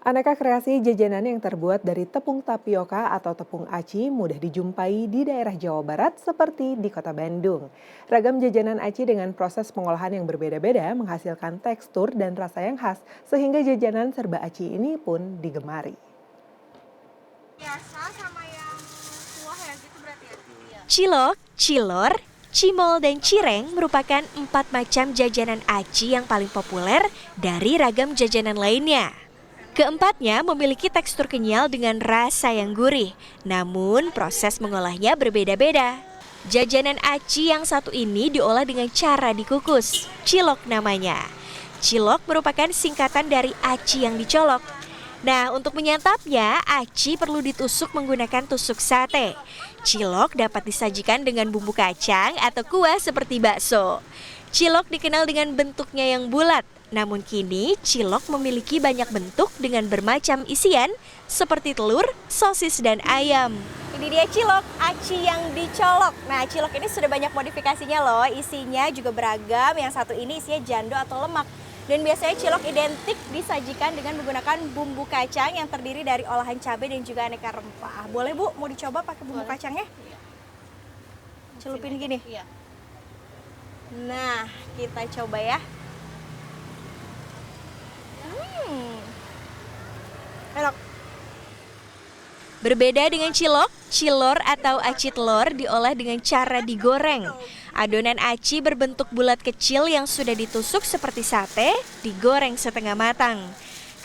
Aneka kreasi jajanan yang terbuat dari tepung tapioka atau tepung aci mudah dijumpai di daerah Jawa Barat seperti di kota Bandung. Ragam jajanan aci dengan proses pengolahan yang berbeda-beda menghasilkan tekstur dan rasa yang khas, sehingga jajanan serba aci ini pun digemari. Biasa sama yang kuah ya gitu berarti ya? Iya. Cilok, cilor, cimol, dan cireng merupakan 4 macam jajanan aci yang paling populer dari ragam jajanan lainnya. Keempatnya memiliki tekstur kenyal dengan rasa yang gurih, namun proses mengolahnya berbeda-beda. Jajanan aci yang satu ini diolah dengan cara dikukus, cilok namanya. Cilok merupakan singkatan dari aci yang dicolok. Nah, untuk menyantapnya, aci perlu ditusuk menggunakan tusuk sate. Cilok dapat disajikan dengan bumbu kacang atau kuah seperti bakso. Cilok dikenal dengan bentuknya yang bulat, namun kini cilok memiliki banyak bentuk dengan bermacam isian seperti telur, sosis, dan ayam. Ini dia cilok, aci yang dicolok. Nah, cilok ini sudah banyak modifikasinya loh. Isinya juga beragam. Yang satu ini isinya jando atau lemak. Dan biasanya cilok identik disajikan dengan menggunakan bumbu kacang yang terdiri dari olahan cabai dan juga aneka rempah. Boleh Bu, mau dicoba pakai bumbu kacangnya? Celupin gini. Iya. Nah, kita coba ya. Enak. Berbeda dengan cilok, cilor atau aci telur diolah dengan cara digoreng. Adonan aci berbentuk bulat kecil yang sudah ditusuk seperti sate, digoreng setengah matang.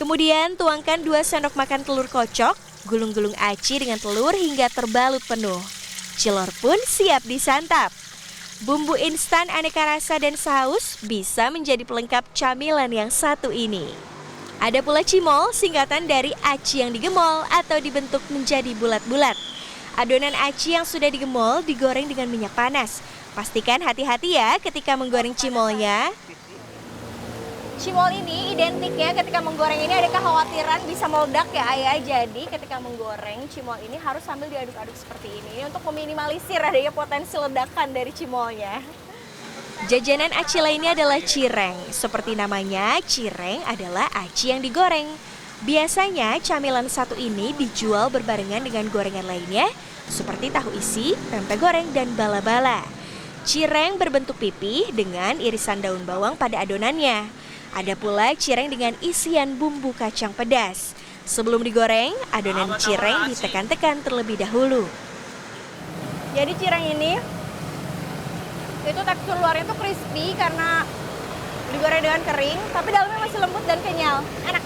Kemudian tuangkan 2 sendok makan telur kocok, gulung-gulung aci dengan telur hingga terbalut penuh. Cilor pun siap disantap. Bumbu instan aneka rasa dan saus bisa menjadi pelengkap camilan yang satu ini. Ada pula cimol, singkatan dari aci yang digemol atau dibentuk menjadi bulat-bulat. Adonan aci yang sudah digemol digoreng dengan minyak panas. Pastikan hati-hati ya ketika menggoreng cimolnya. Cimol ini identiknya ketika menggoreng ini ada kekhawatiran bisa meledak ya Ayah. Jadi ketika menggoreng cimol ini harus sambil diaduk-aduk seperti ini untuk meminimalisir adanya potensi ledakan dari cimolnya. Jajanan aci lainnya adalah cireng. Seperti namanya, cireng adalah aci yang digoreng. Biasanya camilan satu ini dijual berbarengan dengan gorengan lainnya seperti tahu isi, tempe goreng, dan bala-bala. Cireng berbentuk pipih dengan irisan daun bawang pada adonannya. Ada pula cireng dengan isian bumbu kacang pedas. Sebelum digoreng, adonan cireng ditekan-tekan terlebih dahulu. Jadi cireng ini itu tekstur luarnya tuh crispy karena digoreng dengan kering, tapi dalamnya masih lembut dan kenyal. Enak.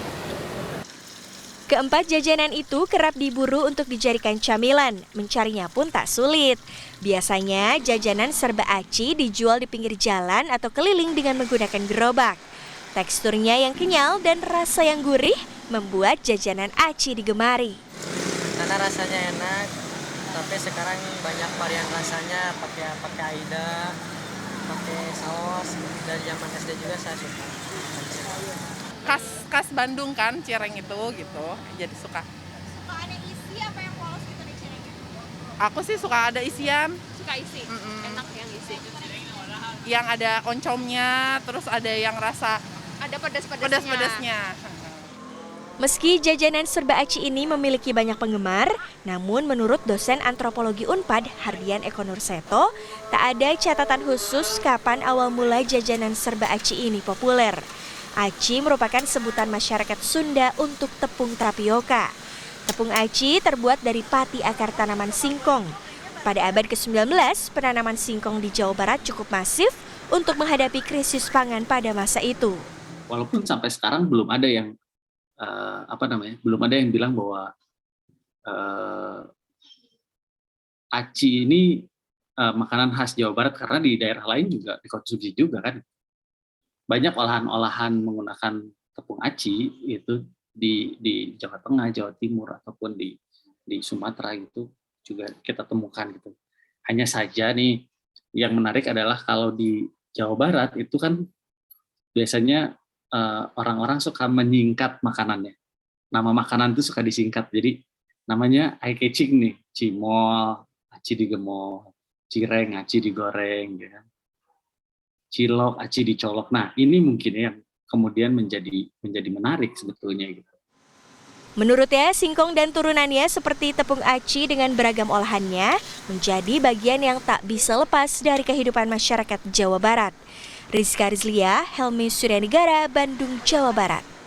Keempat jajanan itu kerap diburu untuk dijadikan camilan, mencarinya pun tak sulit. Biasanya jajanan serba aci dijual di pinggir jalan atau keliling dengan menggunakan gerobak. Teksturnya yang kenyal dan rasa yang gurih membuat jajanan aci digemari. Karena rasanya enak, tapi sekarang banyak varian rasanya pakai AIDA, pakai saus. Dari zaman SD juga saya suka. Khas Bandung kan cireng itu gitu, jadi suka. Suka ada isi apa yang polos gitu di cirengnya? Aku sih suka ada isian, Suka isi. Enak yang isi. yang ada oncomnya, terus ada yang rasa Ada pedas-pedasnya. pedas-pedasnya. Meski jajanan serba aci ini memiliki banyak penggemar, namun menurut dosen antropologi Unpad, Hardian Eko Nurseto, tak ada catatan khusus kapan awal mula jajanan serba aci ini populer. Aci merupakan sebutan masyarakat Sunda untuk tepung tapioka. Tepung aci terbuat dari pati akar tanaman singkong. Pada abad ke-19, penanaman singkong di Jawa Barat cukup masif untuk menghadapi krisis pangan pada masa itu. Walaupun sampai sekarang belum ada yang belum ada yang bilang bahwa aci ini makanan khas Jawa Barat, karena di daerah lain juga dikonsumsi juga kan. Banyak olahan-olahan menggunakan tepung aci itu di Jawa Tengah, Jawa Timur ataupun di Sumatera gitu juga kita temukan gitu. Hanya saja nih yang menarik adalah kalau di Jawa Barat itu kan biasanya orang-orang suka menyingkat makanannya. Nama makanan itu suka disingkat. Jadi namanya eye catching nih, cimol, aci digemol, cireng, aci digoreng, ya kan. Cilok, aci dicolok. Nah, ini mungkin yang kemudian menjadi menarik sebetulnya gitu. Menurutnya, singkong dan turunannya seperti tepung aci dengan beragam olahannya menjadi bagian yang tak bisa lepas dari kehidupan masyarakat Jawa Barat. Rizka Rizlia, Helmi Suryanegara, Bandung, Jawa Barat.